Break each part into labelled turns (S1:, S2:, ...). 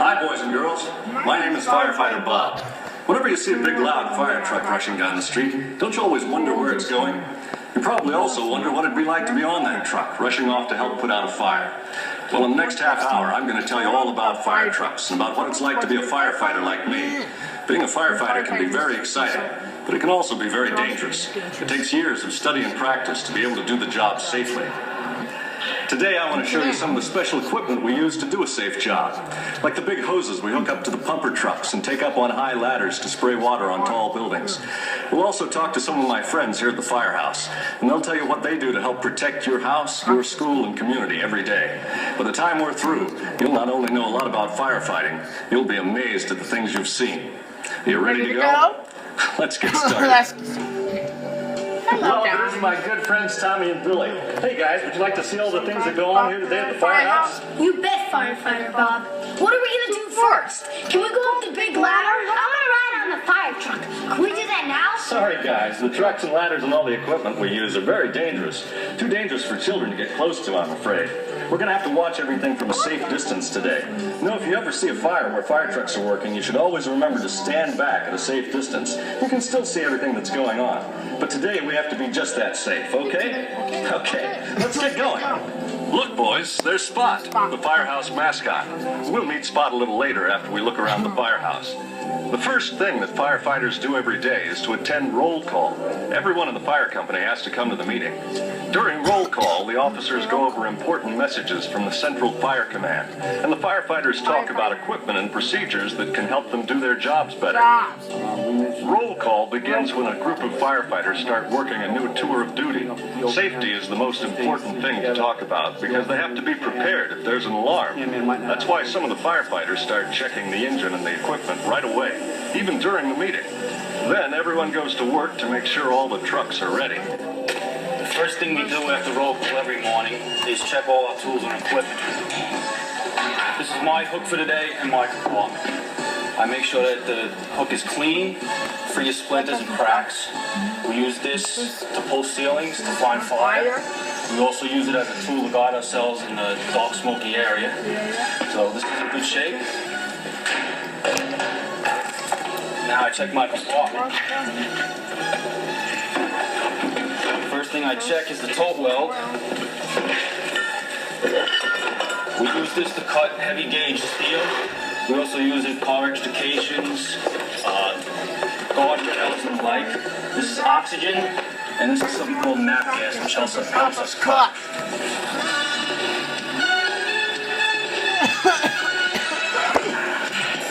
S1: Hi, boys and girls. My name is Firefighter Bob. Whenever you see a big, loud fire truck rushing down the street, don't you always wonder where it's going? You probably also wonder what it'd be like to be on that truck, rushing off to help put out a fire. Well, in the next half hour, I'm going to tell you all about fire trucks and about what it's like to be a firefighter like me. Being a firefighter can be very exciting, but it can also be very dangerous. It takes years of study and practice to be able to do the job safely. Today I want to show you some of the special equipment we use to do a safe job. Like the big hoses we hook up to the pumper trucks and take up on high ladders to spray water on tall buildings. We'll also talk to some of my friends here at the firehouse, and they'll tell you what they do to help protect your house, your school, and community every day. By the time we're through, you'll not only know a lot about firefighting, you'll be amazed at the things you've seen. Are you ready to go? Let's get started. Well, this is my good friends Tommy and Billy. Hey guys, would you like to see all the things that go on here today at the firehouse?
S2: You bet, Firefighter Bob. What are we going to do first? Can we go up the big ladder? I want to ride on the fire truck. Can we do that now?
S1: Sorry guys, the trucks and ladders and all the equipment we use are very dangerous. Too dangerous for children to get close to, I'm afraid. We're going to have to watch everything from a safe distance today. You know, if you ever see a fire where fire trucks are working, you should always remember to stand back at a safe distance. You can still see everything that's going on. But today we have to be just that safe, okay? Okay, let's get going. Look, boys, there's Spot, the firehouse mascot. We'll meet Spot a little later after we look around the firehouse. The first thing that firefighters do every day is to attend roll call. Everyone in the fire company has to come to the meeting. During roll call, the officers go over important messages from the Central Fire Command, and the firefighters talk about equipment and procedures that can help them do their jobs better. Roll call begins when a group of firefighters start working a new tour of duty. Safety is the most important thing to talk about because they have to be prepared if there's an alarm. That's why some of the firefighters start checking the engine and the equipment right away, even during the meeting. Then everyone goes to work to make sure all the trucks are ready.
S3: The first thing we do after roll call every morning is check all our tools and equipment. This is my hook for the day and my compartment. I make sure that the hook is clean, free of splinters and cracks. We use this to pull ceilings to find fire. We also use it as a tool to guide ourselves in the dark, smoky area. So this is in good shape. Now I check my compartment. First thing I check is the tote weld. We use this to cut heavy gauge steel. We also use it car extrications, guardrails and the like. This is oxygen, and this is something called nap gas, which also helps us cut.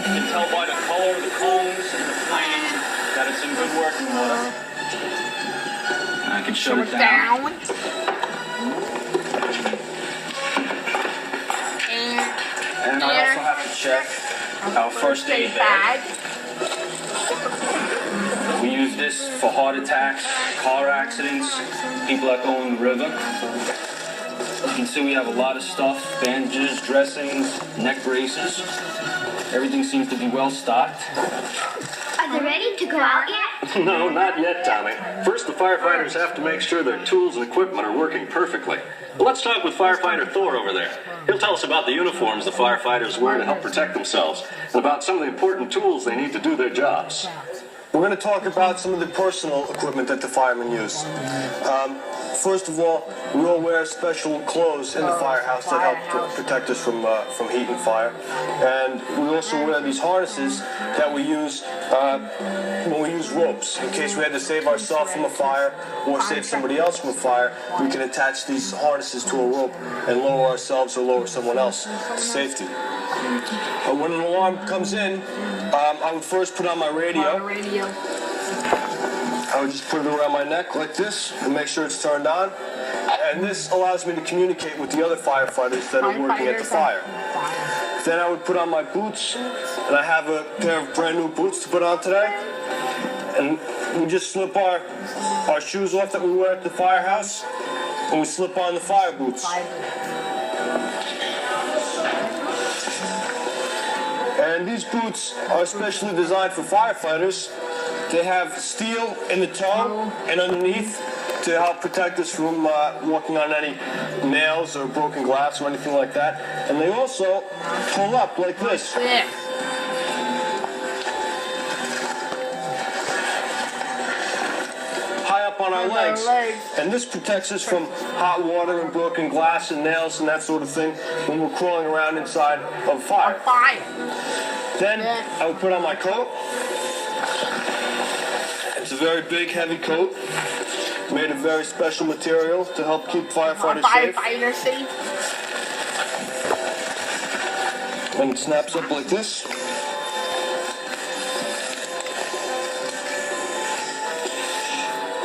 S3: You can tell by the color of the cones and the flame that it's in good working order. And I can shut it down. And I also have to check our first aid bag. We use this for heart attacks, car accidents, people that go in the river. You can see we have a lot of stuff, bandages, dressings, neck braces. Everything seems to be well stocked.
S2: Are they ready to go out yet?
S1: No, not yet, Tommy. First, the firefighters have to make sure their tools and equipment are working perfectly. Well, let's talk with Firefighter Thor over there. He'll tell us about the uniforms the firefighters wear to help protect themselves, and about some of the important tools they need to do their jobs.
S4: We're going to talk about some of the personal equipment that the firemen use. first of all, we all wear special clothes in the firehouse that help protect us from heat and fire. And we also wear these harnesses that we use when we use ropes. In case we had to save ourselves from a fire or save somebody else from a fire, we can attach these harnesses to a rope and lower ourselves or lower someone else to safety. When an alarm comes in, I would first put on my radio. I would just put it around my neck like this and make sure it's turned on. And this allows me to communicate with the other firefighters that are working at the fire. Then I would put on my boots, and I have a pair of brand new boots to put on today. And we just slip our shoes off that we wear at the firehouse, and we slip on the fire boots. And these boots are specially designed for firefighters. They have steel in the toe and underneath to help protect us from walking on any nails or broken glass or anything like that. And they also pull up like this. High up on our legs. And this protects us from hot water and broken glass and nails and that sort of thing when we're crawling around inside of a fire. Then I would put on my coat. It's a very big, heavy coat, made of very special material to help keep firefighters safe. And it snaps up like this.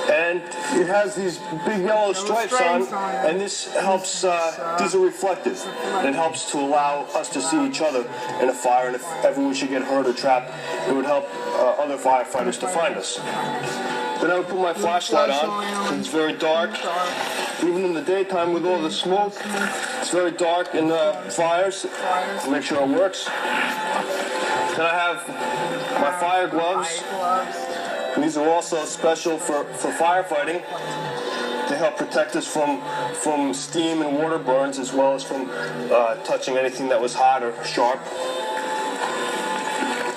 S4: And it has these big yellow stripes on, and this helps, these are reflective. And it helps to allow us to see each other in a fire, and if ever we should get hurt or trapped, it would help other firefighters to find us. Then I would put my flashlight on, because it's very dark. Even in the daytime with all the smoke, it's very dark in the fires, to make sure it works. Then I have my fire gloves. And these are also special for firefighting. They help protect us from steam and water burns, as well as from touching anything that was hot or sharp.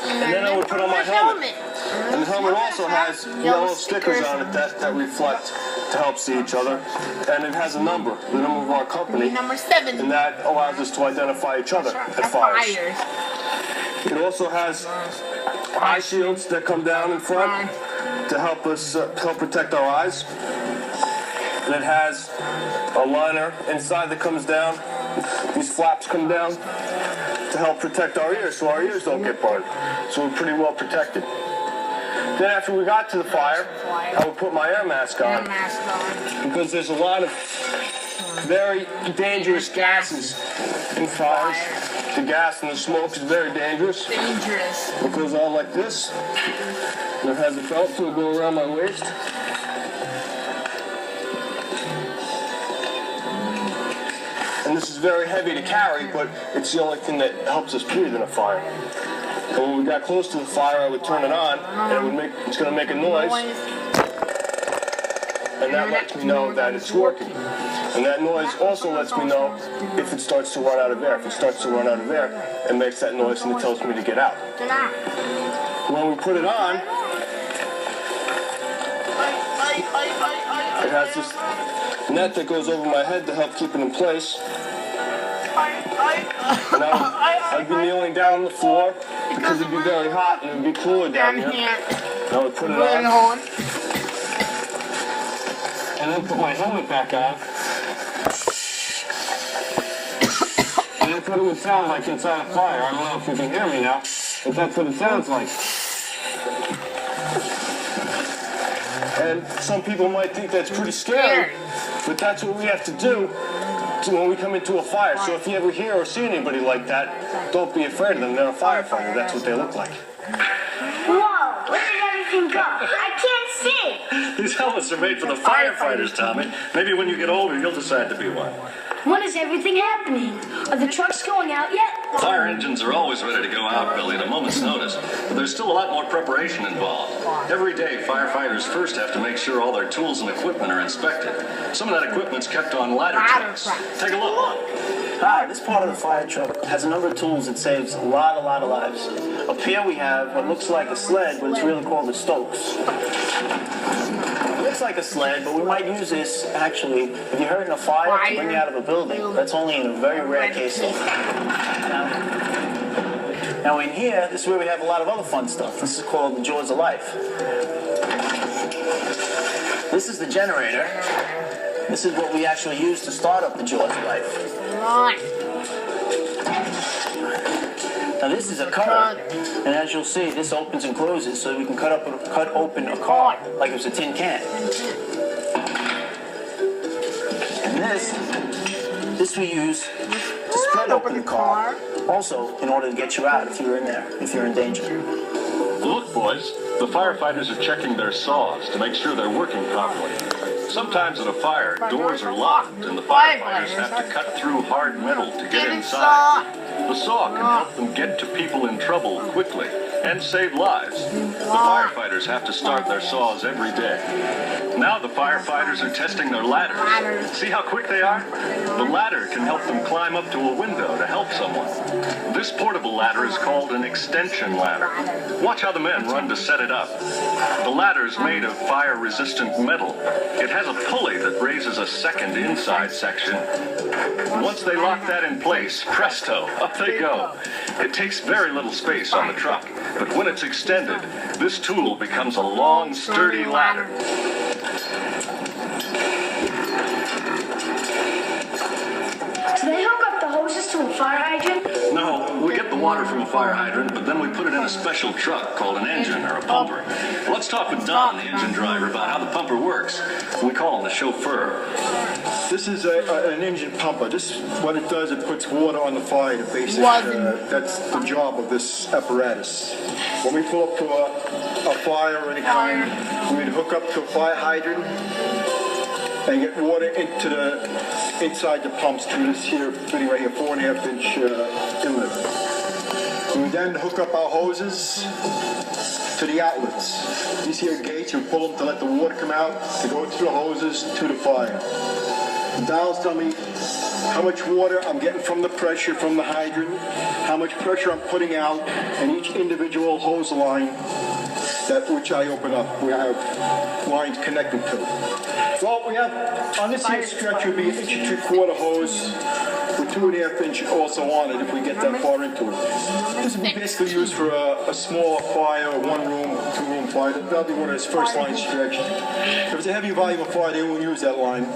S4: And then I would put on my helmet. And the helmet also has yellow stickers on it that reflect to help see each other. And it has a number, the number of our company.
S2: Number 7.
S4: And that allows us to identify each other at fires. It also has eye shields that come down in front to help us help protect our eyes. And it has a liner inside that comes down. These flaps come down to help protect our ears so our ears don't get burned. So we're pretty well protected. Then after we got to the fire, I would put my air mask on because there's a lot of very dangerous gases in fires. The gas and the smoke is very dangerous. It goes on like this. And it has a belt to go around my waist. And this is very heavy to carry, but it's the only thing that helps us breathe in a fire. And when we got close to the fire, I would turn it on, and it's going to make a noise. And that lets me know that it's working. And that noise also lets me know if it starts to run out of air. If it starts to run out of air, it makes that noise and it tells me to get out. When we put it on, it has this net that goes over my head to help keep it in place. And I'd be kneeling down on the floor because it'd be very hot and it'd be cooler down here. And I would put it on. And then put my helmet back on. And that's what it would sound like inside a fire. I don't know if you can hear me now, but that's what it sounds like. And some people might think that's pretty scary, but that's what we have to do when we come into a fire. So if you ever hear or see anybody like that, don't be afraid of them. They're a firefighter. That's what they look like.
S2: Whoa, where did everything go? I can't see.
S1: These helmets are made for the firefighters, Tommy. Maybe when you get older, you'll decide to be one.
S2: When is everything happening? Are the trucks going out yet?
S1: Fire engines are always ready to go out, Billy, at a moment's notice. But there's still a lot more preparation involved. Every day, firefighters first have to make sure all their tools and equipment are inspected. Some of that equipment's kept on ladder trucks. Take a look.
S5: Hi, this part of the fire truck has a number of tools that saves a lot of lives. Up here we have what looks like a sled, but it's really called a Stokes. It looks like a sled, but we might use this actually. If you're hurting a fire to bring you out of a building, that's only in a very rare case. Now in here, this is where we have a lot of other fun stuff. This is called the Jaws of Life. This is the generator. This is what we actually use to start up the Jaws of Life. Now this is a cutter, and as you'll see, this opens and closes, so we can cut open a car like it was a tin can. And this we use to spread open the car, also in order to get you out if you're in there, if you're in danger.
S1: Look, boys, the firefighters are checking their saws to make sure they're working properly. Sometimes at a fire, doors are locked and the firefighters have to cut through hard metal to get inside. The saw can help them get to people in trouble quickly and save lives. The firefighters have to start their saws every day. Now the firefighters are testing their ladders. See how quick they are? The ladder can help them climb up to a window to help someone. This portable ladder is called an extension ladder. Watch how the men run to set it up. The ladder is made of fire-resistant metal. It has a pulley that raises a second inside section. Once they lock that in place, presto, up they go. It takes very little space on the truck, but when it's extended, this tool becomes a long, sturdy ladder.
S2: Do they hook up the hoses to a fire hydrant?
S1: No, we get the water from a fire hydrant, but then we put it in a special truck called an engine or a pumper. Let's talk with Don, the engine driver, about how the pumper works. We call him the chauffeur.
S6: This is an engine pumper. This, what it does, it puts water on the fire. Basically, that's the job of this apparatus. When we pull up to a fire or any kind, we'd hook up to a fire hydrant and get water into inside the pumps through this here fitting right here, 4.5-inch inlet. We then hook up our hoses to the outlets. These here gates, we pull them to let the water come out, to go through the hoses to the fire. The dials tell me how much water I'm getting from the pressure from the hydrant, how much pressure I'm putting out, and each individual hose line which I open up, we have lines connected to. Well, we have, on this here stretch, would be an 1.75-inch hose with 2.5-inch also on it if we get that far into it. This would be basically used for a small fire, a 1-room, 2-room fire. That'll be one of his first line stretch. If it's a heavy volume of fire, they won't use that line.